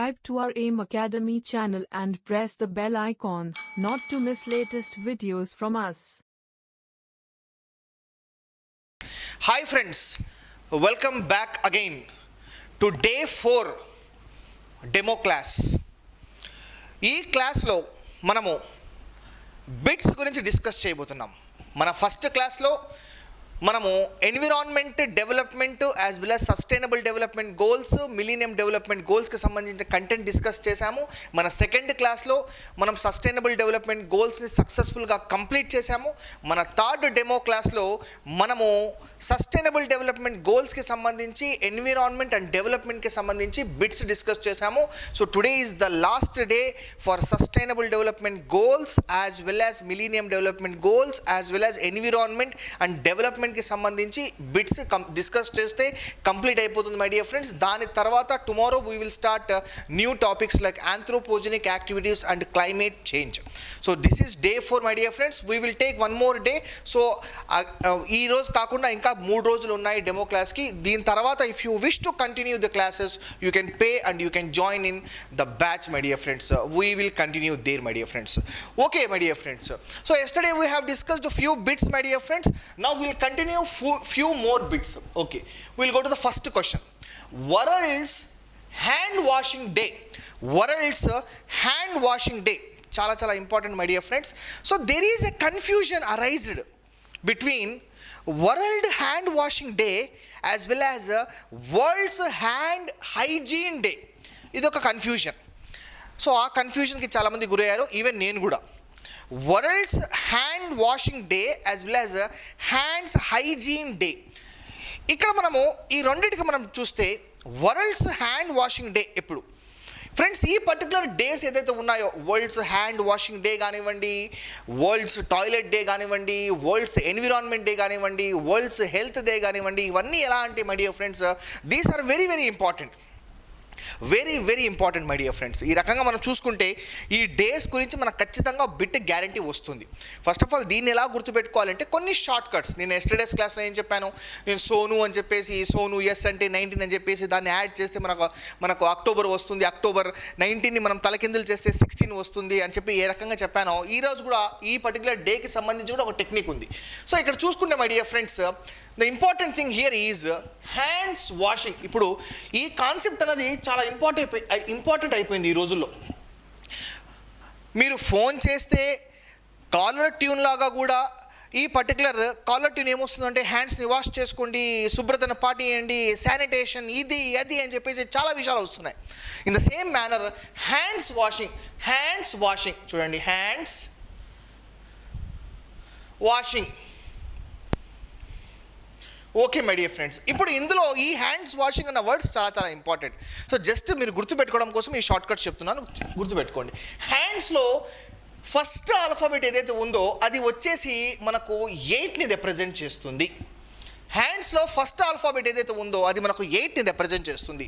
Subscribe to our AIM Academy channel and press the bell icon not to miss latest videos from us. Hi friends, welcome back again to day 4 demo class. ఈ క్లాస్లో మనము bits గురించి discuss చేయబోతున్నాం. మన first క్లాస్లో మనము environment development as well as sustainable development goals, millennium development గోల్స్కి సంబంధించిన కంటెంట్ డిస్కస్ చేశాము. మన సెకండ్ క్లాస్లో మనం సస్టైనబుల్ డెవలప్మెంట్ గోల్స్ని సక్సెస్ఫుల్గా కంప్లీట్ చేశాము. మన థర్డ్ డెమో క్లాస్లో మనము సస్టైనబుల్ డెవలప్మెంట్ గోల్స్కి సంబంధించి ఎన్విరాన్మెంట్ అండ్ డెవలప్మెంట్కి సంబంధించి బిట్స్ డిస్కస్ చేశాము. So today is the last day for sustainable development goals as well as millennium development goals as well as environment and డెవలప్మెంట్కి సంబంధించి బిట్స్ డిస్కస్ చేస్తే complete అయిపోతుంది మై డియర్ ఫ్రెండ్స్. దాని తర్వాత tomorrow we will start new topics like anthropogenic activities and climate change. So this is day 4 my dear friends. We will take one more day. So ఈ రోజు కాకుండా ఇంకా 3 రోజులు ఉన్నాయి డెమో క్లాస్కి. దీని తర్వాత if you wish to continue the classes you can pay and you can join in the batch my dear friends. We will continue there my dear friends. Okay my dear friends, so yesterday we have discussed a few bits my dear friends. Now we will continue few more bits. Okay, we will go to the first question. World's hand washing day. World's hand washing day చాలా చాలా important my dear friends. So there is a confusion arised between world hand washing day as well as world's hand hygiene day. ఇది ఒక confusion. So ఆ కన్ఫ్యూజన్కి చాలామంది గురయ్యారు, even నేను కూడా. World's hand washing day as well as hands hygiene day. ఇక్కడ మనము ఈ రెండింటికి మనం చూస్తే వరల్డ్స్ హ్యాండ్ వాషింగ్ డే ఎప్పుడు ఫ్రెండ్స్, ఈ పర్టికులర్ డేస్ ఏదైతే ఉన్నాయో, వరల్డ్స్ హ్యాండ్ వాషింగ్ డే కానివ్వండి, వరల్డ్స్ టాయిలెట్ డే కానివ్వండి, వరల్డ్స్ ఎన్విరాన్మెంట్ డే కానివ్వండి, వరల్డ్స్ హెల్త్ డే కానివ్వండి, ఇవన్నీ ఎలా అంటే my dear friends, these are very very important. Very very important my dear friends. ఈ రకంగా మనం చూసుకుంటే ఈ డేస్ గురించి మనకు ఖచ్చితంగా బిట్ గ్యారంటీ వస్తుంది. ఫస్ట్ ఆఫ్ ఆల్ దీన్ని ఎలా గుర్తుపెట్టుకోవాలంటే కొన్ని షార్ట్ కట్స్. నేను ఎస్టర్డేస్ క్లాస్లో ఏం చెప్పాను, నేను సోను అని చెప్పేసి, సోను ఎస్ అంటే 19 అని చెప్పేసి దాన్ని యాడ్ చేస్తే మనకు అక్టోబర్ వస్తుంది, అక్టోబర్ 19ని మనం తలకిందులు చేస్తే 16 వస్తుంది అని చెప్పి ఏ రకంగా చెప్పానో, ఈరోజు కూడా ఈ పర్టికులర్ డేకి సంబంధించి కూడా ఒక టెక్నిక్ ఉంది. సో ఇక్కడ చూసుకుంటే my dear friends, the important thing here is hands washing. ఇప్పుడు ఈ కాన్సెప్ట్ అనేది చాలా ఇంపార్టెంట్ అయిపోయింది ఈ రోజుల్లో. మీరు ఫోన్ చేస్తే కాలర్ ట్యూన్ లాగా కూడా ఈ పర్టికులర్ కాలర్ ట్యూన్ ఏమొస్తుందంటే హ్యాండ్స్ని వాష్ చేసుకోండి, శుభ్రతను పాటియండి, శానిటేషన్, ఇది అది అని చెప్పేసి చాలా విషయాలు వస్తున్నాయి. In the same manner hands washing చూడండి, hands washing. Okay my dear friends, ఇప్పుడు ఇందులో ఈ హ్యాండ్స్ వాషింగ్ అన్న వర్డ్స్ చాలా చాలా ఇంపార్టెంట్. సో జస్ట్ మీరు గుర్తుపెట్టుకోవడం కోసం ఈ షార్ట్ కట్స్ చెప్తున్నాను, గుర్తుపెట్టుకోండి. హ్యాండ్స్లో ఫస్ట్ ఆల్ఫాబెట్ ఏదైతే ఉందో అది వచ్చేసి మనకు 8ని రిప్రజెంట్ చేస్తుంది. హ్యాండ్స్లో ఫస్ట్ ఆల్ఫాబెట్ ఏదైతే ఉందో అది మనకు 8ని రిప్రజెంట్ చేస్తుంది.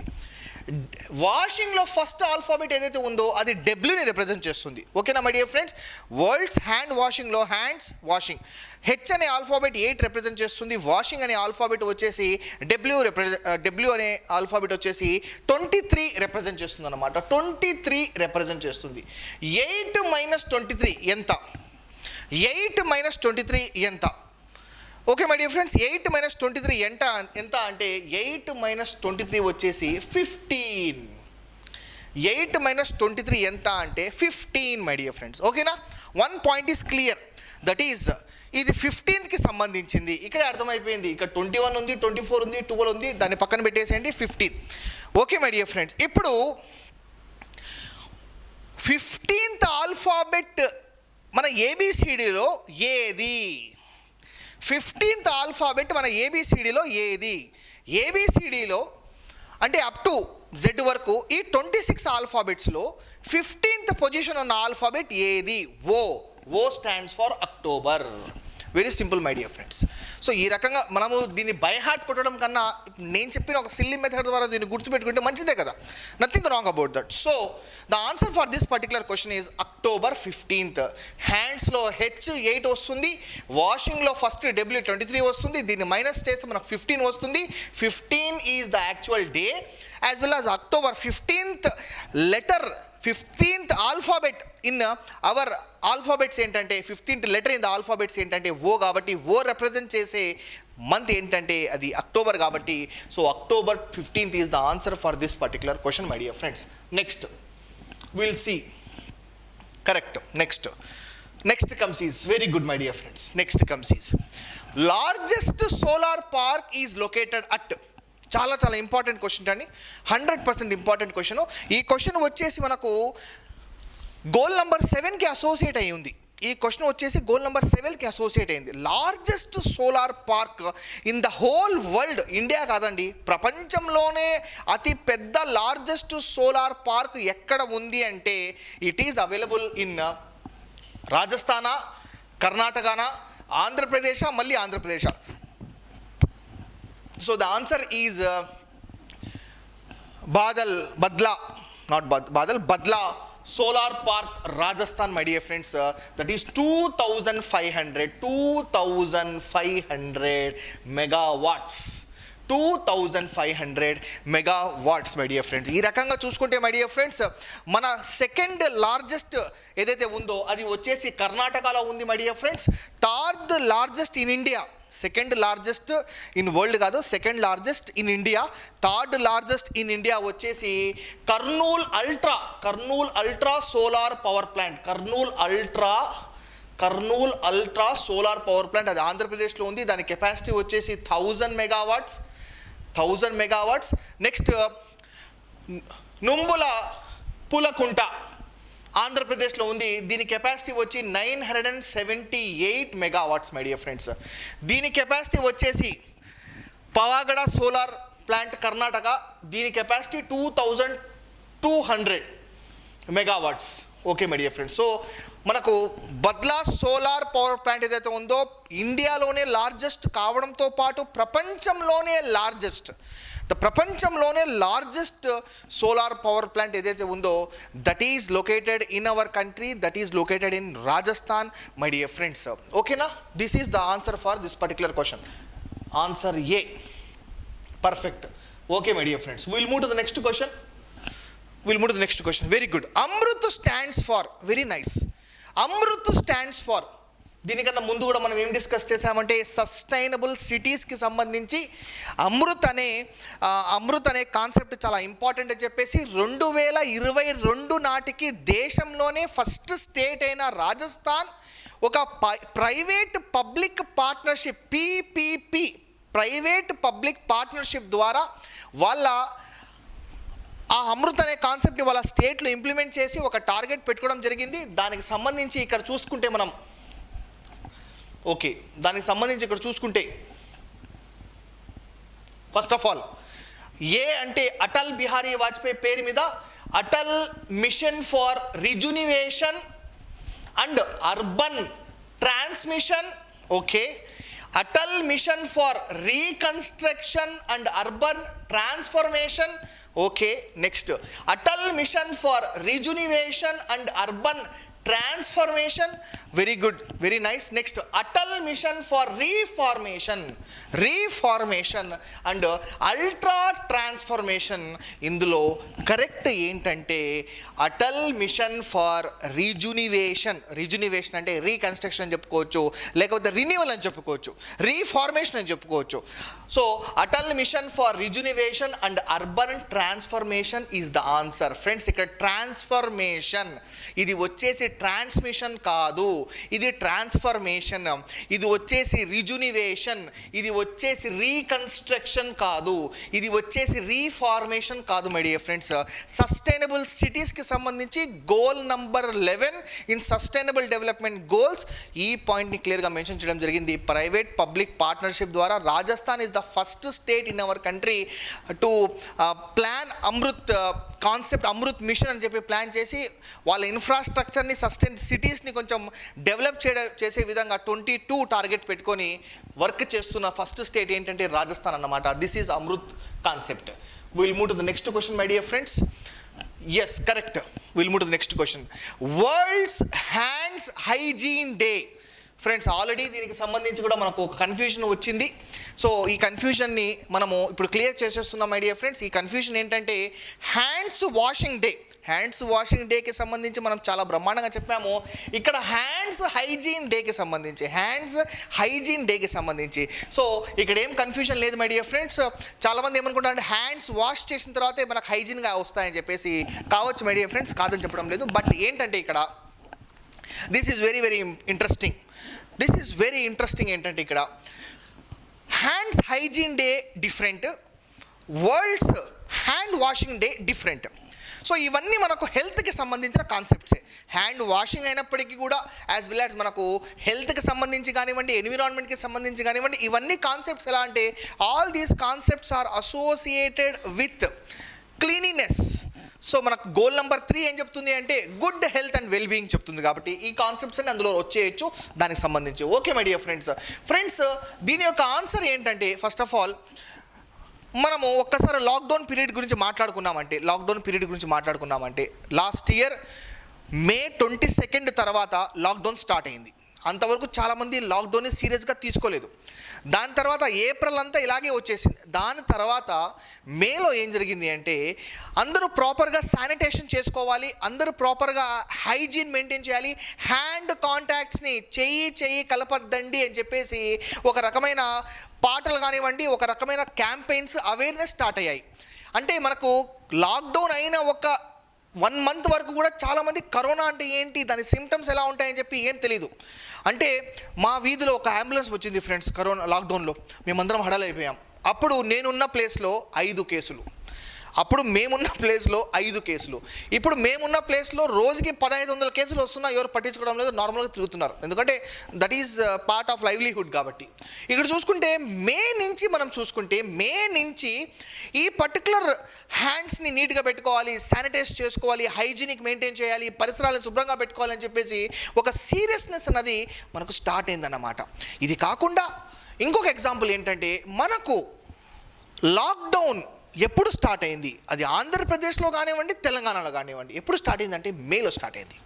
వాషింగ్లో ఫస్ట్ ఆల్ఫాబెట్ ఏదైతే ఉందో అది డబ్ల్యూని రిప్రజెంట్ చేస్తుంది. ఓకేనా my dear friends. Worlds hand వాషింగ్లో హ్యాండ్స్ వాషింగ్ హెచ్ అనే ఆల్ఫాబెట్ 8 రిప్రజెంట్ చేస్తుంది. వాషింగ్ అనే ఆల్ఫాబెట్ వచ్చేసి డబ్ల్యూ అనే ఆల్ఫాబెట్ వచ్చేసి 23 రిప్రజెంట్ చేస్తుంది అనమాట. 23 రిప్రజెంట్ చేస్తుంది. 8 - 23 ఎంత? 8 - 23 ఎంత? ఓకే మై డియర్ ఫ్రెండ్స్, 8 - 23 ఎంత అంటే 8 - 23 వచ్చేసి 15. 8 - 23 ఎంత అంటే 15 మై డియర్ ఫ్రెండ్స్. ఓకేనా, 1 point is clear. That is ఇది 15కి సంబంధించింది. ఇక్కడే అర్థమైపోయింది. ఇక్కడ 21 ఉంది, 24 ఉంది, 12 ఉంది, దాన్ని పక్కన పెట్టేసేయండి, 15. ఓకే మై డియర్ ఫ్రెండ్స్, ఇప్పుడు 15th ఆల్ఫాబెట్ మన ఏబిసిడిలో ఏది? 15th ఆల్ఫాబెట్ మన ఏబిసిడిలో ఏది? ఏబిసిడిలో అంటే అప్ టు జెడ్ వరకు ఈ 26 ఆల్ఫాబెట్స్లో 15th పొజిషన్ ఉన్న ఆల్ఫాబెట్ ఏది? ఓ stands for October. Very simple my dear friends. So ఈ రకంగా మనము దీన్ని బై హార్ట్ కొట్టడం కన్నా నేను చెప్పిన ఒక సిల్లీ మెథడ్ ద్వారా దీన్ని గుర్తుపెట్టుకుంటే మంచిదే కదా, nothing wrong about that. So the answer for this particular question is October 15th. హ్యాండ్స్లో H8 వస్తుంది, వాషింగ్లో ఫస్ట్ W23 వస్తుంది, దీన్ని మైనస్ చేస్తే మనకు 15 వస్తుంది. 15 is the actual day, as well as October 15th letter, 15th alphabet in our alphabets ఏంటంటే 15th letter in the alphabets ఏంటంటే ఓ, కాబట్టి ఓ represent చేసే మంత్ ఏంటంటే అది అక్టోబర్ కాబట్టి, so October 15th is the answer for this particular question my dear friends. Next will see, correct. Next comes is very good my dear friends. Next comes is largest solar park is located at. చాలా చాలా important question అండి, 100% important question. ఈ question వచ్చేసి మనకు goal number 7కి associate అయి ఉంది. ఈ question వచ్చేసి గోల్ నెంబర్ 7కి అసోసియేట్ అయింది. Largest solar park in the whole world, India కాదండి, ప్రపంచంలోనే అతి పెద్ద లార్జెస్ట్ సోలార్ పార్క్ ఎక్కడ ఉంది అంటే ఇట్ ఈజ్ అవైలబుల్ ఇన్ రాజస్థానా, కర్ణాటకనా, ఆంధ్రప్రదేశ్, మళ్ళీ Andhra Pradesh. So the answer is Badla Solar Park, Rajasthan, my dear friends. That is 2,500 megawatts. 2,500 megawatts, my dear friends. ఈ రకంగా చూసుకుంటే మై డియర్ ఫ్రెండ్స్, మన సెకండ్ లార్జెస్ట్ ఏదైతే ఉందో అది వచ్చేసి కర్ణాటకలో ఉంది my dear friends. Third largest in India, second largest in world కాదు, second largest in India. Third largest in India వచ్చేసి Kurnool ultra solar power plant. Kurnool ultra solar power plant, అది ఆంధ్రప్రదేశ్లో ఉంది. దాని కెపాసిటీ వచ్చేసి 1000 megawatts. నెక్స్ట్ నుంబుల పులకుంట, ఆంధ్రప్రదేశ్లో ఉంది. దీని కెపాసిటీ వచ్చి 978 megawatts, మై డియర్ ఫ్రెండ్స్. దీని కెపాసిటీ వచ్చేసి పవాగడ సోలార్ ప్లాంట్, కర్ణాటక. దీని capacity 2200 megawatts. Okay my dear friends. So మనకు బద్లా సోలార్ పవర్ ప్లాంట్ ఏదైతే ఉందో ఇండియాలోనే లార్జెస్ట్ కావడంతో పాటు ప్రపంచంలోనే లార్జెస్ట్ సోలార్ పవర్ ప్లాంట్ ఏదైతే ఉందో that is located in our country, that is located in Rajasthan, my dear friends. ఓకేనా, this is the answer for this particular question. Answer A, perfect. Okay my dear friends, will move to the next question. Very good. Amrut stands for, very nice. Amrut stands for, దీనికన్నా ముందు కూడా మనం ఏం discuss చేసామంటే sustainable సిటీస్కి సంబంధించి అమృత్ అనే concept చాలా important అని చెప్పేసి 2022 నాటికి దేశంలోనే ఫస్ట్ స్టేట్ అయిన రాజస్థాన్ ఒక private public partnership, PPP, private public partnership ద్వారా వాళ్ళ ఆ అమృత్ అనే కాన్సెప్ట్ని వాళ్ళ స్టేట్లో ఇంప్లిమెంట్ చేసి ఒక టార్గెట్ పెట్టుకోవడం జరిగింది. దానికి సంబంధించి ఇక్కడ చూసుకుంటే మనం ఫస్ట్ ఆఫ్ ఆల్ ఏ అంటే అటల్ బిహారీ వాజ్పేయి పేరు మీద Atal mission for rejuvenation and urban transmission. Okay, Atal mission for reconstruction and urban transformation. Okay, next Atal mission for rejuvenation and urban transformation. Very good, very nice. Next Atal mission for reformation and ultra transformation. ఇందులో correct ఏంటంటే Atal mission for రిజునివేషన్ అంటే reconstruction అని చెప్పుకోవచ్చు, లేకపోతే renewal అని చెప్పుకోవచ్చు, reformation అని చెప్పుకోవచ్చు. So Atal mission for rejuvenation and urban transformation is the answer. Friends, ఇక్కడ ట్రాన్స్ఫర్మేషన్, ఇది వచ్చేసి ట్రాన్స్మిషన్ కాదు, ఇది ట్రాన్స్ఫర్మేషన్. ఇది వచ్చేసి రిజునివేషన్, ఇది వచ్చేసి రీకన్స్ట్రక్షన్ కాదు, ఇది వచ్చేసి రీఫార్మేషన్ కాదు మై డియర్ ఫ్రెండ్స్. సస్టైనబుల్ సిటీస్కి సంబంధించి goal number 11 in sustainable development goals ఈ పాయింట్ని క్లియర్గా మెన్షన్ చేయడం జరిగింది. ప్రైవేట్ పబ్లిక్ పార్ట్నర్షిప్ ద్వారా Rajasthan is the first state in our country to plan Amrut concept, Amrut mission అని చెప్పి ప్లాన్ చేసి వాళ్ళ ఇన్ఫ్రాస్ట్రక్చర్ని సస్టైన్ సిటీస్ని కొంచెం డెవలప్ చేసే విధంగా 22 టార్గెట్ పెట్టుకొని వర్క్ చేస్తున్న ఫస్ట్ స్టేట్ ఏంటంటే రాజస్థాన్ అన్నమాట. This is Amrut concept. Will move to the next question my dear friends. Yes, correct. Will move to the next question. World's hands hygiene day. Friends already దీనికి సంబంధించి కూడా మనకు ఒక కన్ఫ్యూజన్ వచ్చింది. సో ఈ కన్ఫ్యూజన్ని మనము ఇప్పుడు క్లియర్ చేసేస్తున్నాం మై డియర్ ఫ్రెండ్స్. ఈ కన్ఫ్యూజన్ ఏంటంటే hands washing day. Hands washing డేకి సంబంధించి మనం చాలా బ్రహ్మాండంగా చెప్పాము. ఇక్కడ హ్యాండ్స్ హైజీన్ డేకి సంబంధించి సో ఇక్కడ ఏం కన్ఫ్యూజన్ లేదు మై డియర్ ఫ్రెండ్స్. చాలామంది ఏమనుకుంటారంటే హ్యాండ్స్ వాష్ చేసిన తర్వాతే మనకు హైజీన్గా వస్తాయని చెప్పేసి. కావచ్చు మై డియర్ ఫ్రెండ్స్, కాదని చెప్పడం లేదు. బట్ ఏంటంటే ఇక్కడ this is very very interesting ఏంటంటే ఇక్కడ hands hygiene day different, world's hand washing day different. So ఇవన్నీ మనకు హెల్త్కి సంబంధించిన కాన్సెప్ట్సే. హ్యాండ్ వాషింగ్ అయినప్పటికీ కూడా యాజ్ వెల్ యాజ్ మనకు హెల్త్కి సంబంధించి కానివ్వండి, ఎన్విరాన్మెంట్కి సంబంధించి కానివ్వండి, ఇవన్నీ కాన్సెప్ట్స్ ఎలా అంటే all these concepts are associated with cleanliness. So మనకు గోల్ నెంబర్ 3 ఏం చెప్తుంది అంటే good health and well being చెప్తుంది. కాబట్టి ఈ కాన్సెప్ట్స్ అన్ని అందులో వచ్చేయచ్చు దానికి సంబంధించి. ఓకే మై డియర్ ఫ్రెండ్స్ దీని యొక్క ఆన్సర్ ఏంటంటే ఫస్ట్ ఆఫ్ ఆల్ మనము ఒక్కసారి లాక్డౌన్ పీరియడ్ గురించి మాట్లాడుకున్నామంటే లాస్ట్ ఇయర్ మే 22 తర్వాత లాక్డౌన్ స్టార్ట్ అయింది. అంతవరకు చాలామంది లాక్డౌన్ని సీరియస్గా తీసుకోలేదు. దాని తర్వాత ఏప్రిల్ అంతా ఇలాగే వచ్చేసింది. దాని తర్వాత మేలో ఏం జరిగింది అంటే అందరూ ప్రాపర్గా శానిటేషన్ చేసుకోవాలి, అందరూ ప్రాపర్గా హైజీన్ మెయింటైన్ చేయాలి, హ్యాండ్ కాంటాక్ట్స్ని చెయ్యి కలపద్దండి అని చెప్పేసి ఒక రకమైన పాటలు కానివ్వండి, ఒక రకమైన క్యాంపెయిన్స్ అవేర్నెస్ స్టార్ట్ అయ్యాయి. అంటే మనకు లాక్డౌన్ అయిన ఒక 1 month వరకు కూడా చాలామంది కరోనా అంటే ఏంటి, దాని సిమ్టమ్స్ ఎలా ఉంటాయని చెప్పి ఏం తెలియదు. అంటే మా వీధిలో ఒక అంబులెన్స్ వచ్చింది ఫ్రెండ్స్ కరోనా లాక్డౌన్లో. మేమందరం హడలైపోయాం. అప్పుడు నేనున్న ప్లేస్లో 5 కేసులు, మేమున్న ప్లేస్లో ఇప్పుడు మేమున్న ప్లేస్లో రోజుకి 1500 కేసులు వస్తున్నా ఎవరు పట్టించుకోవడం లేదు, నార్మల్గా తిరుగుతున్నారు. ఎందుకంటే that is part of livelihood కాబట్టి. ఇక్కడ చూసుకుంటే మే నుంచి ఈ పర్టికులర్ హ్యాండ్స్ని నీట్గా పెట్టుకోవాలి, శానిటైజ్ చేసుకోవాలి, హైజీనిక్ మెయింటైన్ చేయాలి, పరిసరాలను శుభ్రంగా పెట్టుకోవాలని చెప్పేసి ఒక సీరియస్నెస్ అన్నది మనకు స్టార్ట్ అయిందన్నమాట. ఇది కాకుండా ఇంకొక ఎగ్జాంపుల్ ఏంటంటే మనకు లాక్డౌన్ ఎప్పుడు స్టార్ట్ అయింది, అది ఆంధ్రప్రదేశ్లో కానివ్వండి, తెలంగాణలో కానివ్వండి, ఎప్పుడు స్టార్ట్ అయిందంటే మేలో స్టార్ట్ అయింది.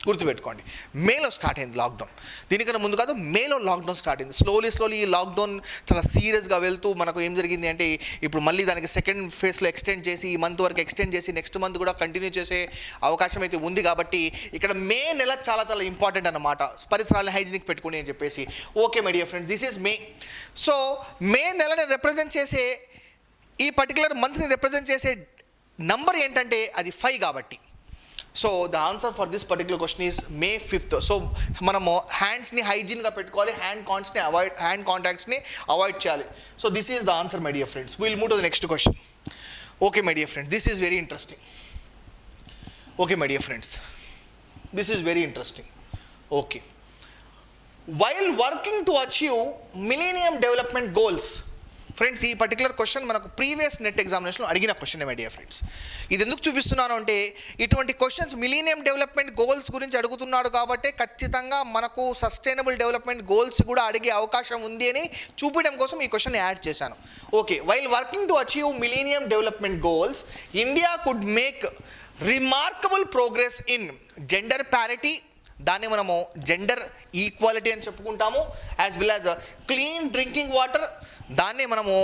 గుర్తుపెట్టుకోండి, మేలో స్టార్ట్ అయింది లాక్డౌన్. దీనికన్నా ముందు కాదు, మేలో లాక్డౌన్ స్టార్ట్ అయింది. స్లోలీ ఈ లాక్డౌన్ చాలా సీరియస్గా వెళ్తూ మనకు ఏం జరిగింది అంటే ఇప్పుడు మళ్ళీ దానికి సెకండ్ ఫేజ్లో ఎక్స్టెండ్ చేసి ఈ మంత్ వరకు ఎక్స్టెండ్ చేసి నెక్స్ట్ మంత్ కూడా కంటిన్యూ చేసే అవకాశం అయితే ఉంది. కాబట్టి ఇక్కడ మే నెల చాలా చాలా ఇంపార్టెంట్ అన్నమాట, పరిసరాలను హైజీనిక్ పెట్టుకుని అని చెప్పేసి. Okay my dear friends, this is May. So May నెలని రిప్రజెంట్ చేసే ఈ పర్టికులర్ మంత్ని రిప్రజెంట్ చేసే నంబర్ ఏంటంటే అది 5 కాబట్టి. So the answer for this particular question is May 5th. So మనము హ్యాండ్స్ని హైజీన్గా పెట్టుకోవాలి, హ్యాండ్ కాంటాక్ట్స్ని అవాయిడ్ చేయాలి. So this is the answer my dear friends. Will move to the next question. Okay my dear friends, this is very interesting. Okay, while working to achieve millennium development goals. Friends ఈ particular question మనకు previous net ఎగ్జామినేషన్లో అడిగిన question my dear friends. ఇది ఎందుకు చూపిస్తున్నాను అంటే ఇటువంటి questions millennium development goals గురించి అడుగుతున్నాడు కాబట్టి ఖచ్చితంగా మనకు సస్టైనబుల్ డెవలప్మెంట్ గోల్స్ కూడా అడిగే అవకాశం ఉంది అని చూపించడం కోసం ఈ క్వశ్చన్ యాడ్ చేశాను. Okay, while working to achieve millennium development goals India could make remarkable progress in gender parity, దాన్ని మనము జెండర్ ఈక్వాలిటీ అని చెప్పుకుంటాము, as well as clean drinking water, దాన్ని మనము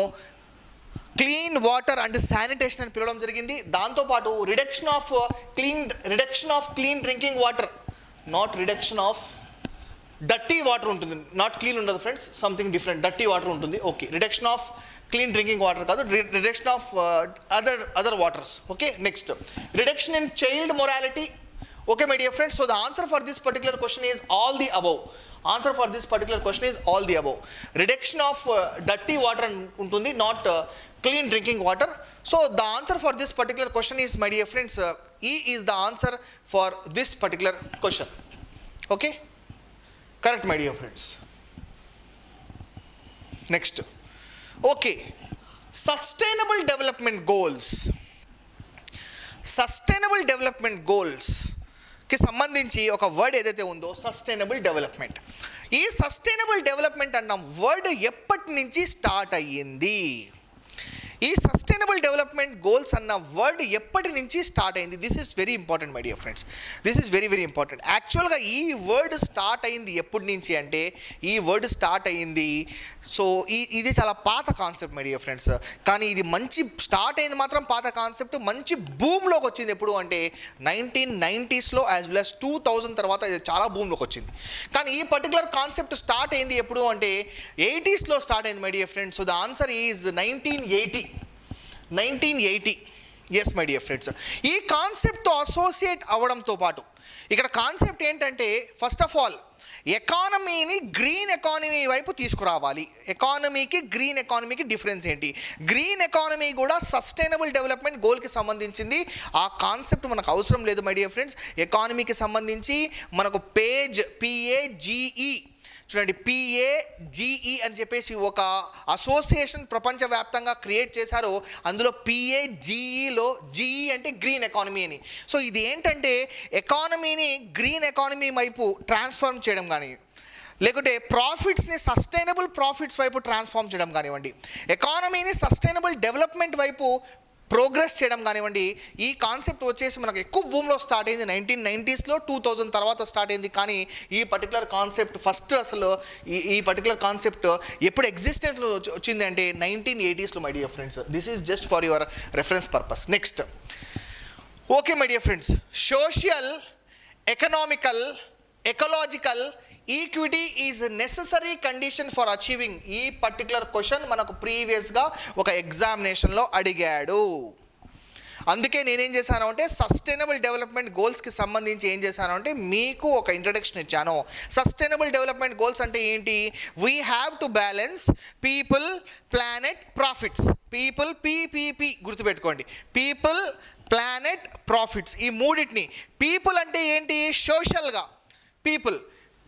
క్లీన్ వాటర్ అండ్ శానిటేషన్ అని పిలవడం జరిగింది. దాంతోపాటు reduction of clean drinking water, not reduction of dirty water ఉంటుంది, నాట్ క్లీన్ ఉండదు friends, something different, dirty water ఉంటుంది. Okay, reduction of clean drinking water కాదు, reduction of other waters. Okay, next reduction in child mortality. Okay my dear friends, so the answer for this particular question is all the above. Reduction of dirty water untundi, not clean drinking water. So the answer for this particular question is, my dear friends, E is the answer for this particular question. Okay, correct my dear friends. Next, okay, sustainable development goals కి సంబంధించి ఒక word ఏదైతే ఉందో sustainable development. ఈ sustainable development అన్న word ఎప్పటి నుంచి start అయ్యింది? ఈ సస్టైనబుల్ డెవలప్మెంట్ గోల్స్ అన్న వర్డ్ ఎప్పటి నుంచి స్టార్ట్ అయింది? This is very important my dear friends, this is very very important. యాక్చువల్గా ఈ వర్డ్ స్టార్ట్ అయింది ఎప్పటి నుంచి అంటే, ఈ వర్డ్ స్టార్ట్ అయింది, సో ఇది చాలా పాత కాన్సెప్ట్ మై డియర్ ఫ్రెండ్స్. కానీ ఇది మంచి స్టార్ట్ అయింది మాత్రం పాత కాన్సెప్ట్, మంచి బూమ్లోకి వచ్చింది ఎప్పుడు అంటే 1990s యాజ్ వెల్ యాజ్ 2000 తర్వాత ఇది చాలా బూమ్లోకి వచ్చింది. కానీ ఈ పర్టికులర్ కాన్సెప్ట్ స్టార్ట్ అయింది ఎప్పుడు అంటే 80s స్టార్ట్ అయింది my dear friends. So the answer is 1980. Yes my dear friends. ఈ కాన్సెప్ట్తో అసోసియేట్ అవ్వడంతో పాటు ఇక్కడ కాన్సెప్ట్ ఏంటంటే, ఫస్ట్ ఆఫ్ ఆల్ ఎకానమీని గ్రీన్ ఎకానమీ వైపు తీసుకురావాలి. ఎకానమీకి గ్రీన్ ఎకానమీకి డిఫరెన్స్ ఏంటి? గ్రీన్ ఎకానమీ కూడా సస్టైనబుల్ డెవలప్మెంట్ గోల్కి సంబంధించింది. ఆ కాన్సెప్ట్ మనకు అవసరం లేదు మై డియర్ ఫ్రెండ్స్. ఎకానమీకి సంబంధించి మనకు PAGE చూడండి, PAGE అని చెప్పేసి ఒక అసోసియేషన్ ప్రపంచవ్యాప్తంగా క్రియేట్ చేశారు. అందులో PAGEలో GE అంటే గ్రీన్ ఎకానమీ అని. సో ఇది ఏంటంటే ఎకానమీని గ్రీన్ ఎకానమీ వైపు ట్రాన్స్ఫార్మ్ చేయడం కానీ, లేకుంటే ప్రాఫిట్స్ని సస్టైనబుల్ ప్రాఫిట్స్ వైపు ట్రాన్స్ఫార్మ్ చేయడం కానివ్వండి, ఎకానమీని సస్టైనబుల్ డెవలప్మెంట్ వైపు ప్రోగ్రెస్ చేయడం కానివ్వండి. ఈ కాన్సెప్ట్ వచ్చేసి మనకు ఎక్కువ భూమిలో స్టార్ట్ అయింది 1990s, 2000 తర్వాత స్టార్ట్ అయింది. కానీ ఈ పర్టికులర్ కాన్సెప్ట్ ఫస్ట్ అసలు ఈ పర్టికులర్ కాన్సెప్ట్ ఎప్పుడు ఎగ్జిస్టెన్స్లో వచ్చింది అంటే 1980s my dear friends. This is just for your reference purpose. Next, okay my dear friends, social, economical, ecological equity is necessary condition for achieving. ఈ particular question మనకు ప్రీవియస్గా ఒక ఎగ్జామినేషన్లో అడిగాడు. అందుకే నేనేం చేశాను అంటే సస్టైనబుల్ డెవలప్మెంట్ గోల్స్కి సంబంధించి ఏం చేశాను అంటే మీకు ఒక ఇంట్రడక్షన్ ఇచ్చాను. సస్టైనబుల్ డెవలప్మెంట్ గోల్స్ అంటే ఏంటి? We have to balance people, planet, profits. People, PPP గుర్తుపెట్టుకోండి, పీపుల్, ప్లానెట్, ప్రాఫిట్స్. ఈ మూడింటిని, పీపుల్ అంటే ఏంటి? సోషల్గా పీపుల్,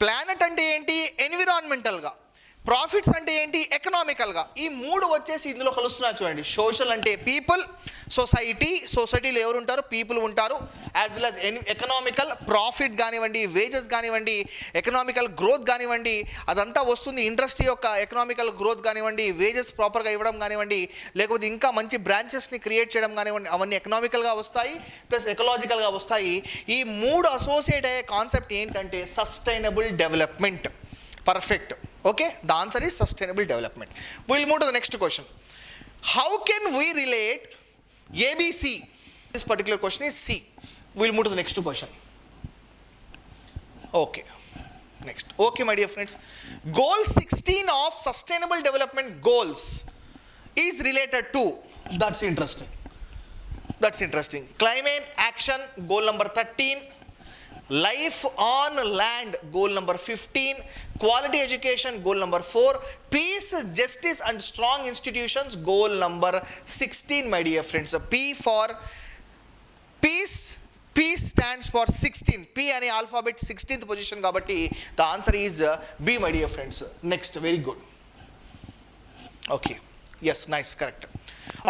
ప్లానెట్ అంటే ఏంటి? ఎన్విరాన్మెంటల్గా, ప్రాఫిట్స్ అంటే ఏంటి? ఎకనామికల్గా. ఈ మూడు వచ్చేసి ఇందులో కలుస్తున్నారు చూడండి. సోషల్ అంటే పీపుల్, సొసైటీలో ఎవరు ఉంటారు? పీపుల్ ఉంటారు. As well as economical, profit కానివ్వండి, వేజెస్ కానివ్వండి, ఎకనామికల్ గ్రోత్ కానివ్వండి, అదంతా వస్తుంది. ఇండస్ట్రీ యొక్క ఎకనామికల్ గ్రోత్ కానివ్వండి, వేజెస్ ప్రాపర్గా ఇవ్వడం కానివ్వండి, లేకపోతే ఇంకా మంచి బ్రాంచెస్ని క్రియేట్ చేయడం కానివ్వండి, అవన్నీ ఎకనామికల్గా వస్తాయి, ప్లస్ ఎకలాజికల్గా వస్తాయి. ఈ మూడు అసోసియేట్ అయ్యే కాన్సెప్ట్ ఏంటంటే sustainable development. Perfect. Okay, the answer is sustainable development. We'll move to the next question. How can we relate ABC? This particular question is C. We'll move to the next question. Okay, next. Okay, my dear friends. Goal 16 of sustainable development goals is related to, that's interesting. Climate action, goal number 13. Life on land, goal number 15. Quality education, goal number 4. Peace, justice and strong institutions, goal number 16 my dear friends. P for peace, peace stands for 16. P ane alphabet 16th position kabatti the answer is B my dear friends. Next, very good. Okay, yes, nice, correct.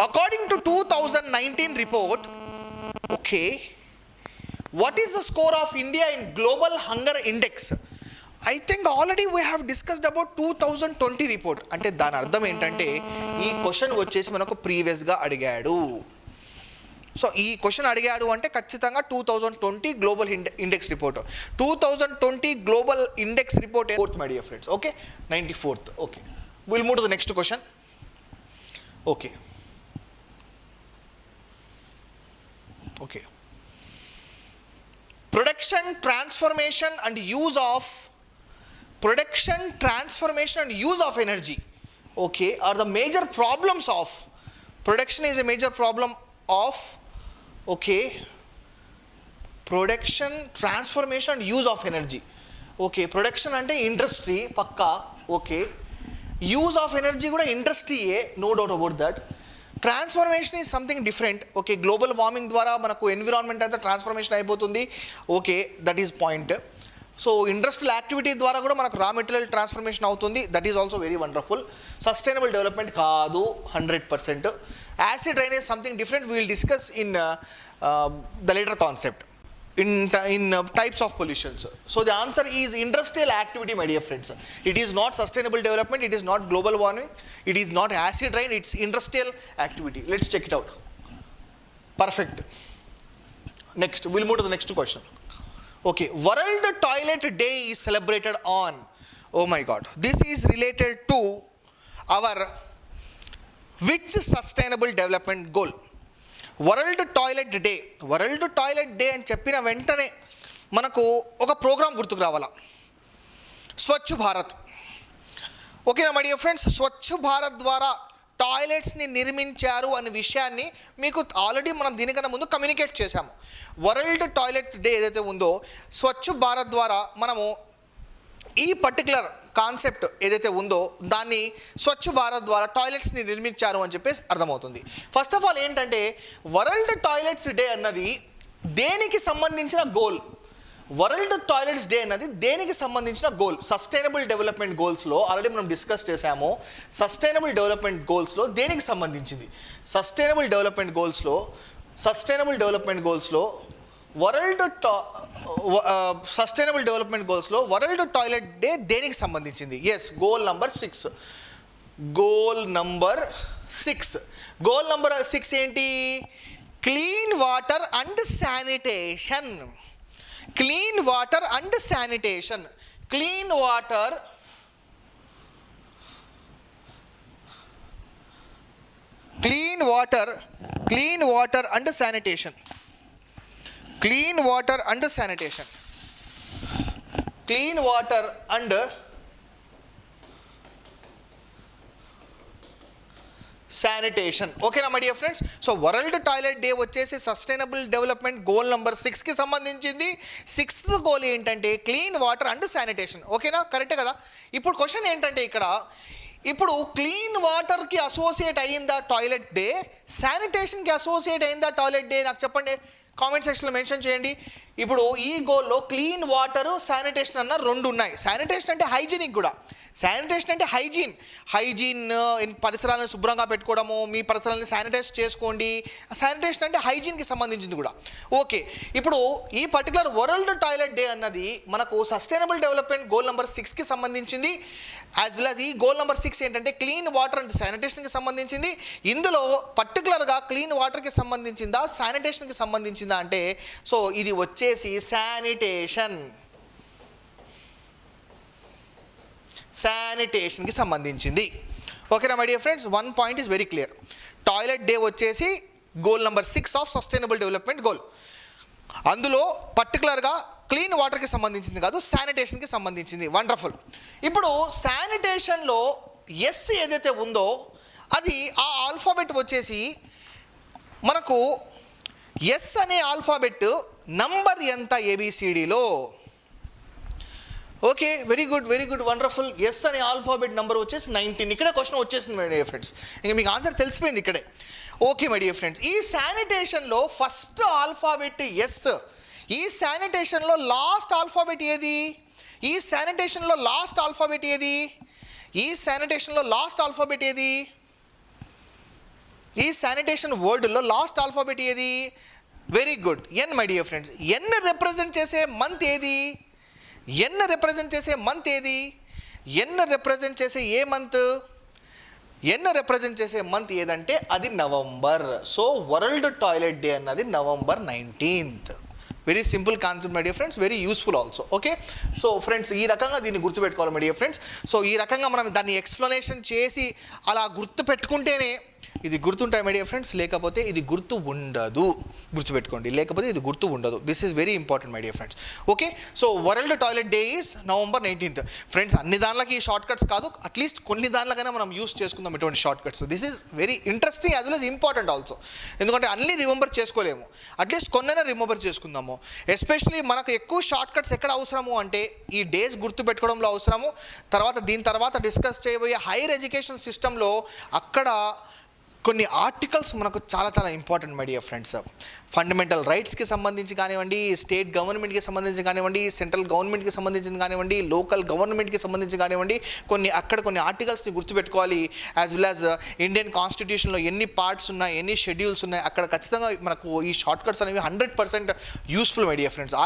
According to 2019 report, okay, what is the score of India in global hunger index? I think already we have discussed about 2020 report. అంటే దాని అర్థం ఏంటంటే ఈ question వచ్చేసి మనకు ప్రీవియస్గా అడిగాడు. So ఈ క్వశ్చన్ అడిగాడు అంటే ఖచ్చితంగా 2020 global index report, 2020 global index report 4th my dear friends. Okay, 94th. Okay, will move to the next question. Okay, production transformation and use of energy, okay, are the major problems of production. Is a major problem of, okay, production transformation and use of energy. Okay, production ante industry pakka. Okay, use of energy kuda industry ye, no doubt about that. Transformation is something different. Okay, global warming ద్వారా మనకు environment అంతా transformation అయిపోతుంది. Okay, that is point. So industrial activity ద్వారా కూడా మనకు raw material transformation అవుతుంది. That is also very wonderful. Sustainable development కాదు 100%. Acid rain is something different. We will discuss in the later concept. in types of pollutions. So the answer is industrial activity, my dear friends. It is not sustainable development, it is not global warming, it is not acid rain, it's industrial activity. Let's check it out. Perfect. Next, we'll move to the next question. Okay, World Toilet Day is celebrated on, oh my god, this is related to our which sustainable development goal? World toilet day అని చెప్పిన వెంటనే మనకు ఒక programme గుర్తుకు రావాలా, స్వచ్ఛ భారత్. ఓకేనా my dear friends, Swachh Bharat ద్వారా టాయిలెట్స్ని నిర్మించారు అనే విషయాన్ని మీకు ఆల్రెడీ మనం దీనికన్నా ముందు కమ్యూనికేట్ చేశాము. వరల్డ్ టాయిలెట్ డే ఏదైతే ఉందో స్వచ్ఛ భారత్ ద్వారా మనము ఈ పర్టికులర్ కాన్సెప్ట్ ఏదైతే ఉందో దాన్ని స్వచ్ఛ భారత్ ద్వారా టాయిలెట్స్ని నిర్మించారు అని చెప్పేసి అర్థమవుతుంది. ఫస్ట్ ఆఫ్ ఆల్ ఏంటంటే వరల్డ్ టాయిలెట్స్ డే అన్నది దేనికి సంబంధించిన గోల్? వరల్డ్ టాయిలెట్స్ డే అన్నది దేనికి సంబంధించిన గోల్? సస్టైనబుల్ డెవలప్మెంట్ గోల్స్లో ఆల్రెడీ మనం డిస్కస్ చేశాము. సస్టైనబుల్ డెవలప్మెంట్ గోల్స్లో దేనికి సంబంధించింది? సస్టైనబుల్ డెవలప్మెంట్ గోల్స్లో వరల్డ్ సస్టైనబుల్ డెవలప్మెంట్ గోల్స్లో వరల్డ్ టాయిలెట్ డే దేనికి సంబంధించింది? Yes, goal number 6. Goal number 6 ఏంటి? Clean water and sanitation. Clean water and sanitation ఓకేనా my dear friends? So world toilet day వచ్చేసి సస్టైనబుల్ డెవలప్మెంట్ గోల్ నెంబర్ 6కి సంబంధించింది. 6th goal ఏంటంటే clean water and sanitation. ఓకేనా, కరెక్టే కదా? ఇప్పుడు క్వశ్చన్ ఏంటంటే ఇక్కడ ఇప్పుడు క్లీన్ వాటర్కి అసోసియేట్ అయ్యిందా టాయిలెట్ డే, శానిటేషన్కి అసోసియేట్ అయ్యిందా టాయిలెట్ డే? నాకు చెప్పండి, కామెంట్ సెక్షన్లో మెన్షన్ చేయండి. ఇప్పుడు ఈ గోల్లో క్లీన్ వాటర్, శానిటేషన్ అన్న 2 ఉన్నాయి. శానిటేషన్ అంటే హైజీనిక్ కూడా. శానిటేషన్ అంటే హైజీన్ పరిసరాలను శుభ్రంగా పెట్టుకోవడము, మీ పరిసరాలను శానిటైజ్ చేసుకోండి. శానిటేషన్ అంటే హైజీన్కి సంబంధించింది కూడా. ఓకే, ఇప్పుడు ఈ పర్టికులర్ వరల్డ్ టాయిలెట్ డే అన్నది మనకు సస్టైనబుల్ డెవలప్మెంట్ గోల్ నెంబర్ 6కి సంబంధించింది. యాజ్ వెల్ యాజ్ ఈ గోల్ నెంబర్ 6 ఏంటంటే క్లీన్ వాటర్ అండ్ శానిటేషన్కి సంబంధించింది. ఇందులో పర్టికులర్గా క్లీన్ వాటర్కి సంబంధించిందా, శానిటేషన్కి సంబంధించిందా అంటే సో ఇది వచ్చేసి శానిటేషన్కి సంబంధించింది. ఓకేనా my dear friends, 1 point is very clear. Toilet day వచ్చేసి goal number 6 of sustainable development goal. అందులో పర్టికులర్గా క్లీన్ వాటర్కి సంబంధించింది కాదు, శానిటేషన్కి సంబంధించింది. వండర్ఫుల్. ఇప్పుడు శానిటేషన్లో ఎస్ ఏదైతే ఉందో అది ఆ ఆల్ఫాబెట్ వచ్చేసి మనకు ఎస్ అనే ఆల్ఫాబెట్ నంబర్ ఎంత ఏబిసిడిలో? Okay, very good wonderful. S అనే ఆల్ఫాబెట్ నెంబర్ వచ్చేసి 19. ఇక్కడే క్వశ్చన్ వచ్చేసింది మై డియర్ ఫ్రెండ్స్, ఇంకా మీకు ఆన్సర్ తెలిసిపోయింది ఇక్కడే. ఓకే మై డియర్ ఫ్రెండ్స్, ఈ శానిటేషన్లో ఫస్ట్ ఆల్ఫాబెట్ ఎస్. ఈ శానిటేషన్లో లాస్ట్ ఆల్ఫాబెట్ ఏది? ఈ శానిటేషన్లో లాస్ట్ ఆల్ఫాబెట్ ఏది? ఈ శానిటేషన్ వర్డ్లో లాస్ట్ ఆల్ఫాబెట్ ఏది? Very good, N my dear friends. N represent చేసే మంత్ ఏది? ఎన్ రిప్రజెంట్ చేసే ఏ మంత్ ఏదంటే అది November. So world toilet day అన్నది November 19th. Very simple concept my dear friends, very useful also. Okay, so friends ఈ రకంగా దీన్ని గుర్తుపెట్టుకోవాలి మై డియర్ ఫ్రెండ్స్. సో ఈ రకంగా మనం దాన్ని ఎక్స్ప్లెనేషన్ చేసి అలా గుర్తు పెట్టుకుంటేనే ఇది గుర్తుంటాయి మై డియర్ ఫ్రెండ్స్, లేకపోతే ఇది గుర్తు ఉండదు. గుర్తుపెట్టుకోండి, లేకపోతే ఇది గుర్తు ఉండదు. This is very important my dear friends. Okay, so world toilet day is November 19th. Friends అన్ని దానిలకి షార్ట్ కట్స్ కాదు, అట్లీస్ట్ కొన్ని దానిలకైనా మనం యూస్ చేసుకుందాం ఇటువంటి short cuts. This is very interesting as well as important also. ఎందుకంటే అన్నీ remember చేసుకోలేము, at least కొన్నైనా remember చేసుకుందాము. ఎస్పెషలీ మనకు ఎక్కువ షార్ట్ కట్స్ ఎక్కడ అవసరము అంటే ఈ డేస్ గుర్తుపెట్టుకోవడంలో అవసరము. దీని తర్వాత డిస్కస్ చేయబోయే హైయర్ ఎడ్యుకేషన్ సిస్టంలో అక్కడ కొన్ని ఆర్టికల్స్ మనకు చాలా చాలా important my dear friends. Fundamental రైట్స్కి సంబంధించి కానివ్వండి, స్టేట్ గవర్నమెంట్కి సంబంధించి కానివ్వండి, సెంట్రల్ గవర్నమెంట్కి సంబంధించింది కానివ్వండి, లోకల్ గవర్నమెంట్కి సంబంధించి కానివ్వండి, కొన్ని ఆర్టికల్స్ని గుర్తుపెట్టుకోవాలి. యాజ్ వెల్ యాజ్ ఇండియన్ కాన్స్టిట్యూషన్లో ఎన్ని పార్ట్స్ ఉన్నాయి, ఎన్ని షెడ్యూల్స్ ఉన్నాయి, అక్కడ ఖచ్చితంగా మనకు ఈ షార్ట్ కట్స్ అనేవి 100% యూస్ఫుల్ మై డియర్ ఫ్రెండ్స్.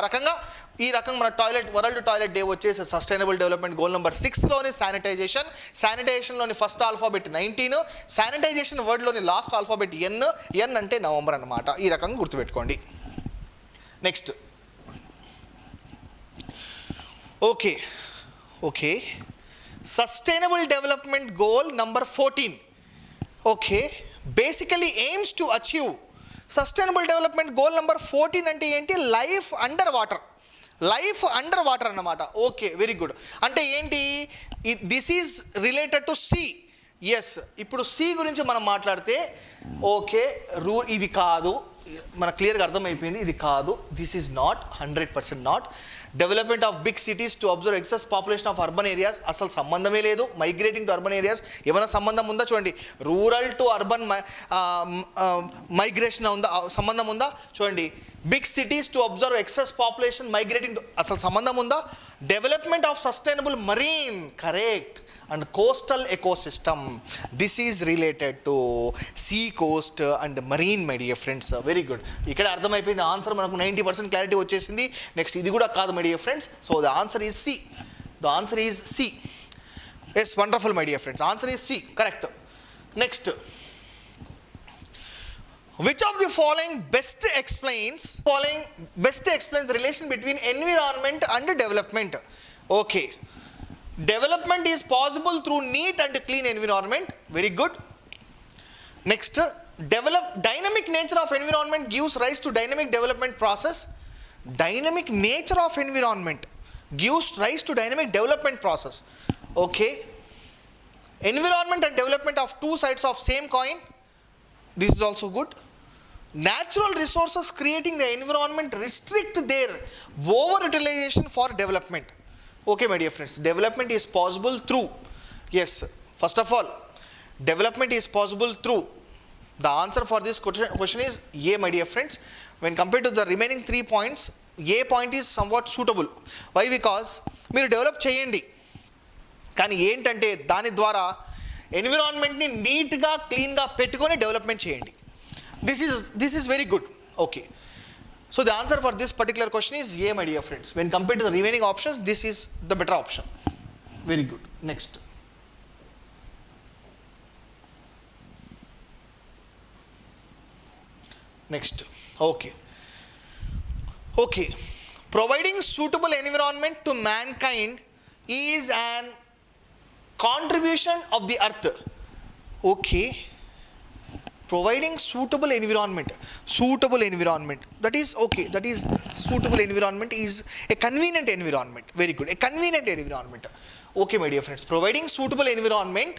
ఈ రకంగా మన వరల్డ్ టాయిలెట్ డే వచ్చేసి సస్టైనబుల్ డెవలప్మెంట్ గోల్ నెంబర్ 6లోని శానిటైజేషన్లోని ఫస్ట్ ఆల్ఫాబెట్ 19, శానిటైజేషన్ వర్డ్లోని లాస్ట్ ఆల్ఫాబెట్ ఎన్ అంటే నవంబర్ అన్నమాట. ఈ రకంగా గుర్తుపెట్టుకోండి. Next okay sustainable development goal number 14 basically aims to achieve. Sustainable development goal number 14 అంటే ఏంటి? లైఫ్ అండర్ వాటర్ అన్నమాట. Very good. అంటే ఏంటి? This is related to sea. Yes, ఇప్పుడు సీ గురించి మనం మాట్లాడితే ఇది కాదు, మనకు క్లియర్గా అర్థమైపోయింది, ఇది కాదు. This is not 100% not. Development of big cities to observe excess population of urban areas, అసలు సంబంధమే లేదు. మైగ్రేటింగ్ టు అర్బన్ ఏరియాస్ ఏమైనా సంబంధం ఉందా? చూడండి, రూరల్ టు అర్బన్ మైగ్రేషన్ ఉందా, సంబంధం ఉందా? చూడండి, big cities to observe excess population migrating, అసలు సంబంధం ఉందా? Development of sustainable marine, correct, and coastal ecosystem, this is related to sea coast and marine my dear friends. Very good. ఇక్కడ అర్థమైపోయింది, answer మనకు 90% క్లారిటీ వచ్చేసింది. నెక్స్ట్ ఇది కూడా కాదు my dear friends. So the answer is C. Yes, wonderful my dear friends, answer is C, correct. Next, which of the following best explains the relation between environment and development? Development is possible through neat and clean environment. Very good. Next, dynamic nature of environment gives rise to dynamic development process. Dynamic nature of environment gives rise to dynamic development process. Environment and development of two sides of same coin. This is also good. Natural resources creating the environment restrict their over-utilization for development. My dear friends, development is possible through, yes, first of all, development is possible through, the answer for this question is A, my dear friends. When compared to the remaining 3 points, A point is somewhat suitable. Why? Because మీరు develop చేయండి, కానీ ఏంటంటే దాని ద్వారా ఎన్విరాన్మెంట్ని నీట్గా క్లీన్గా పెట్టుకొని development చేయండి. This is very good. So the answer for this particular question is A, my dear friends. When compared to the remaining options, this is the better option. Very good. Next, providing suitable environment to mankind is an contribution of the earth. Providing suitable environment, that is suitable environment is a convenient environment. Very good, a convenient environment. My dear friends, providing suitable environment,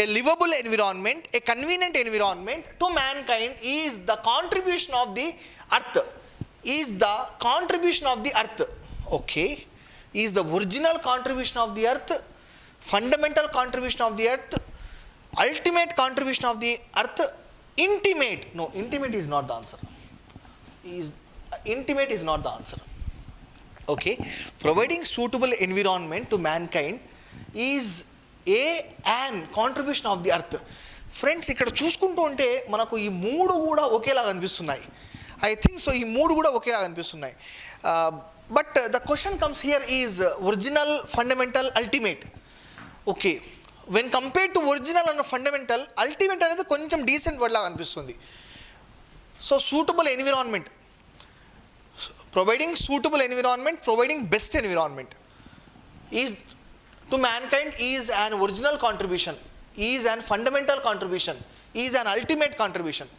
a livable environment, a convenient environment to mankind is the contribution of the earth. Is the original contribution of the earth, fundamental contribution of the earth, ultimate contribution of the earth, intimate is not the answer. Intimate is not the answer. Providing suitable environment to mankind is an contribution of the earth. Friends, ఇక్కడ చూసుకుంటూ ఉంటే మనకు ఈ మూడు కూడా ఒకేలాగా అనిపిస్తున్నాయి. I think so, ఈ మూడు కూడా ఒకేలాగా అనిపిస్తున్నాయి. But the question comes here is original, fundamental, ultimate. When compared to original and fundamental, ultimate అనేది కొంచెం డీసెంట్ వర్డ్ లాగా అనిపిస్తుంది. So suitable environment, providing suitable environment, providing best environment is to mankind is an original contribution, is an fundamental contribution, is an ultimate contribution.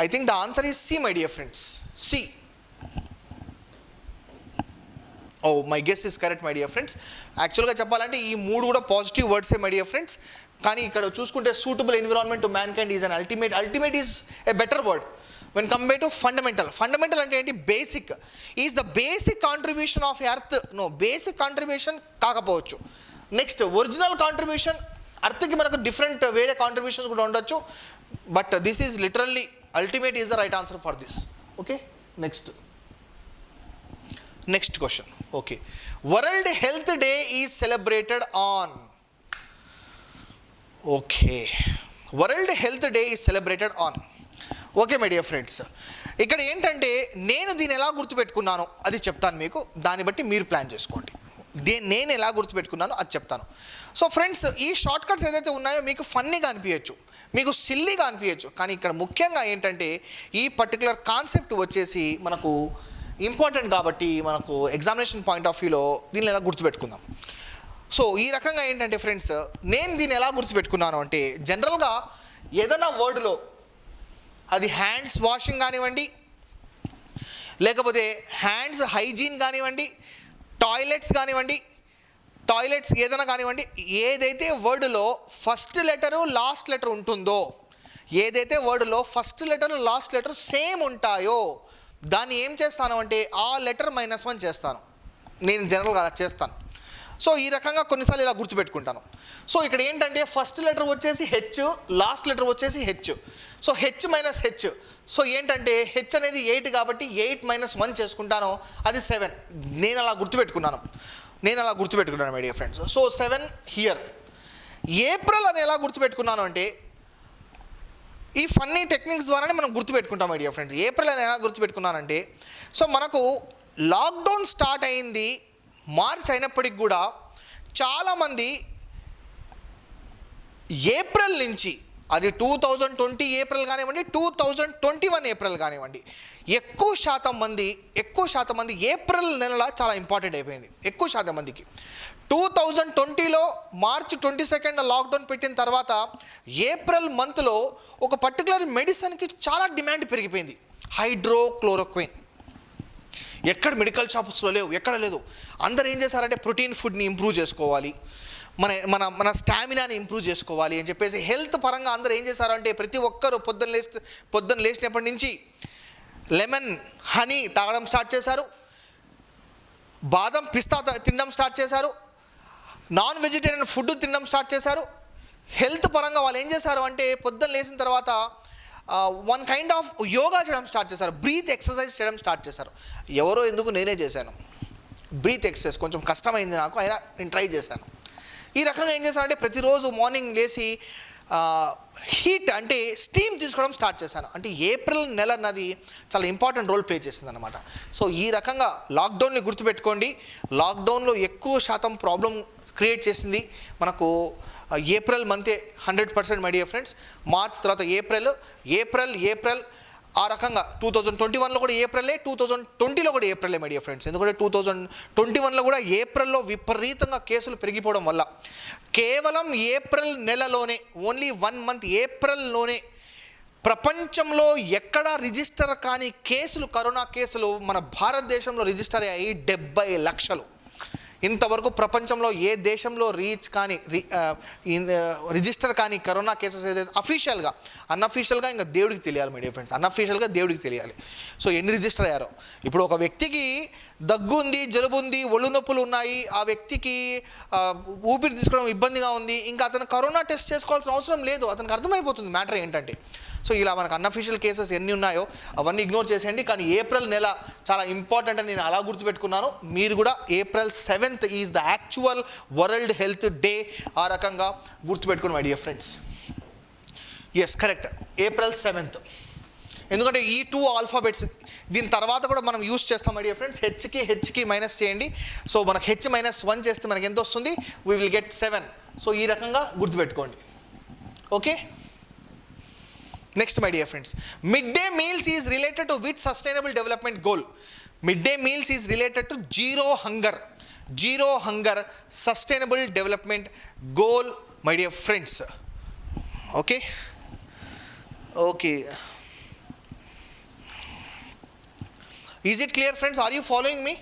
I think the answer is C my dear friends, C. My guess is correct my dear friends. యాక్చువల్గా చెప్పాలంటే ఈ మూడు కూడా positive వర్డ్సే my dear friends. కానీ ఇక్కడ చూసుకుంటే suitable environment to mankind is an ultimate is a better word when compare to fundamental అంటే ఏంటి? Basic. Is the basic contribution of earth. Basic contribution కాకపోవచ్చు. నెక్స్ట్, ఒరిజినల్ కాంట్రిబ్యూషన్ అర్త్కి మనకు different వేరే contributions కూడా ఉండొచ్చు, but this is literally ultimate is the right answer for this. Okay, next question. Okay, world health day is celebrated on. Okay, world health day is celebrated on. Okay my dear friends, ఇక్కడ ఏంటంటే నేను దీన్ని ఎలా గుర్తుపెట్టుకున్నానో అది చెప్తాను మీకు, దాన్ని బట్టి మీరు ప్లాన్ చేసుకోండి. నేను ఎలా గుర్తుపెట్టుకున్నానో అది చెప్తాను. సో ఫ్రెండ్స్, ఈ షార్ట్ కట్స్ ఏదైతే ఉన్నాయో మీకు ఫన్నీగా అనిపించచ్చు, మీకు సిల్లీగా అనిపించచ్చు, కానీ ఇక్కడ ముఖ్యంగా ఏంటంటే ఈ పర్టికులర్ కాన్సెప్ట్ వచ్చేసి మనకు ఇంపార్టెంట్ కాబట్టి మనకు ఎగ్జామినేషన్ పాయింట్ ఆఫ్ వ్యూలో దీన్ని ఎలా గుర్తుపెట్టుకుందాం. సో ఈ రకంగా ఏంటంటే ఫ్రెండ్స్, నేను దీన్ని ఎలా గుర్తుపెట్టుకున్నాను అంటే జనరల్గా ఏదైనా వర్డ్లో అది హ్యాండ్స్ వాషింగ్ కానివ్వండి, లేకపోతే హ్యాండ్స్ హైజీన్ కానివ్వండి, టాయిలెట్స్ కానివ్వండి, టాయిలెట్స్ ఏదైనా కానివ్వండి, ఏదైతే వర్డ్లో ఫస్ట్ లెటరు లాస్ట్ లెటర్ ఉంటుందో, ఏదైతే వర్డ్లో first letter last letter same ఉంటాయో దాన్ని ఏం చేస్తాను అంటే ఆ లెటర్ -1 చేస్తాను. నేను జనరల్గా అలా చేస్తాను. సో ఈ రకంగా కొన్నిసార్లు ఇలా గుర్తుపెట్టుకుంటాను. సో ఇక్కడ ఏంటంటే ఫస్ట్ లెటర్ వచ్చేసి హెచ్, లాస్ట్ లెటర్ వచ్చేసి H. So H minus H. So ఏంటంటే హెచ్ అనేది 8 కాబట్టి 8 - 1 చేసుకుంటాను, అది 7. నేను అలా గుర్తుపెట్టుకున్నాను my dear friends. So 7 here. April అని ఎలా గుర్తుపెట్టుకున్నాను అంటే ఈ ఫన్నీ టెక్నిక్స్ ద్వారానే మనం గుర్తుపెట్టుకుంటాం మై డియర్ ఫ్రెండ్స్. ఏప్రిల్ అని ఎలా గుర్తుపెట్టుకున్నానంటే, సో మనకు లాక్డౌన్ స్టార్ట్ అయింది మార్చ్ అయినప్పటికి కూడా చాలామంది ఏప్రిల్ నుంచి, అది 2020 ఏప్రిల్ కానివ్వండి, 2021 ఏప్రిల్ కానివ్వండి, ఎక్కువ శాతం మంది ఏప్రిల్ నెల చాలా ఇంపార్టెంట్ అయిపోయింది. ఎక్కువ శాతం మందికి 2020లో మార్చ్ 22 లాక్డౌన్ పెట్టిన తర్వాత ఏప్రిల్ మంత్లో ఒక పర్టికులర్ మెడిసిన్కి చాలా డిమాండ్ పెరిగిపోయింది, హైడ్రోక్లోరోక్విన్. ఎక్కడ మెడికల్ షాప్స్లో లేవు, ఎక్కడ లేదు. అందరు ఏం చేశారంటే ప్రోటీన్ ఫుడ్ని ఇంప్రూవ్ చేసుకోవాలి, మన స్టామినాని ఇంప్రూవ్ చేసుకోవాలి అని చెప్పేసి హెల్త్ పరంగా అందరూ ఏం చేశారంటే ప్రతి ఒక్కరు పొద్దున్న లేచినప్పటి నుంచి లెమన్ హనీ తాగడం స్టార్ట్ చేశారు, బాదం పిస్తా తినడం స్టార్ట్ చేశారు, నాన్ వెజిటేరియన్ ఫుడ్ తినడం స్టార్ట్ చేశారు. హెల్త్ పరంగా వాళ్ళు ఏం చేశారు అంటే పొద్దున్న లేచిన తర్వాత వన్ కైండ్ ఆఫ్ యోగా చేయడం స్టార్ట్ చేశారు, బ్రీత్ ఎక్సర్సైజ్ చేయడం స్టార్ట్ చేశారు. ఎందుకు నేనే చేశాను బ్రీత్ ఎక్సర్సైజ్, కొంచెం కష్టమైంది నాకు, అయినా నేను ట్రై చేశాను. ఈ రకంగా ఏం చేశానంటే ప్రతిరోజు మార్నింగ్ లేచి హీట్ అంటే స్టీమ్ తీసుకోవడం స్టార్ట్ చేశాను. అంటే ఏప్రిల్ నెల అన్నది చాలా ఇంపార్టెంట్ రోల్ ప్లే చేసింది అనమాట. సో ఈ రకంగా లాక్డౌన్ని గుర్తుపెట్టుకోండి. లాక్డౌన్లో ఎక్కువ శాతం ప్రాబ్లం క్రియేట్ చేసింది మనకు ఏప్రిల్ మంతే 100% మై డియర్ ఫ్రెండ్స్. మార్చ్ తర్వాత ఏప్రిల్ ఆ రకంగా 2021లో కూడా ఏప్రిలే, 2020లో కూడా ఏప్రిలే మై డియర్ ఫ్రెండ్స్. ఎందుకంటే 2021లో కూడా ఏప్రిల్లో విపరీతంగా కేసులు పెరిగిపోవడం వల్ల కేవలం ఏప్రిల్ నెలలోనే, ఓన్లీ 1 మంత్ ఏప్రిల్లోనే ప్రపంచంలో ఎక్కడా రిజిస్టర్ కాని కేసులు, కరోనా కేసులు మన భారతదేశంలో రిజిస్టర్ అయ్యాయి 70 లక్షలు. ఇంతవరకు ప్రపంచంలో ఏ దేశంలో రిజిస్టర్ కానీ కరోనా కేసెస్ ఏదైతే అఫీషియల్గా, అన్అఫీషియల్గా ఇంకా దేవుడికి తెలియాలి మై డియర్ ఫ్రెండ్స్. అన్అఫీషియల్గా దేవుడికి తెలియాలి. సో ఎన్ని రిజిస్టర్ అయ్యారో. ఇప్పుడు ఒక వ్యక్తికి దగ్గు ఉంది, జలుబు ఉంది, ఒళ్ళు నొప్పులు ఉన్నాయి, ఆ వ్యక్తికి ఊపిరి తీసుకోవడం ఇబ్బందిగా ఉంది, ఇంకా అతను కరోనా టెస్ట్ చేసుకోవాల్సిన అవసరం లేదు, అతనికి అర్థమైపోతుంది మ్యాటర్ ఏంటంటే. సో ఇలా మనకు అన్అఫీషియల్ కేసెస్ ఎన్ని ఉన్నాయో అవన్నీ ఇగ్నోర్ చేసేయండి. కానీ ఏప్రిల్ నెల చాలా ఇంపార్టెంట్ అని నేను అలా గుర్తుపెట్టుకున్నాను. మీరు కూడా April 7th is the actual world health day. ఆ రకంగా గుర్తుపెట్టుకుని my dear friends. Yes, correct, April 7th. ఎందుకంటే ఈ 2 ఆల్ఫాబెట్స్ దీని తర్వాత కూడా మనం యూస్ చేస్తాం మై డియర్ ఫ్రెండ్స్. హెచ్కి మైనస్ చేయండి. సో మనకు H-1 చేస్తే మనకి ఎంత వస్తుంది? We will get 7. సో ఈ రకంగా గుర్తుపెట్టుకోండి. Okay, next my dear friends, midday meals is related to which sustainable development goal? Midday meals is related to zero hunger sustainable development goal my dear friends. Okay, is it clear friends? Are you following me?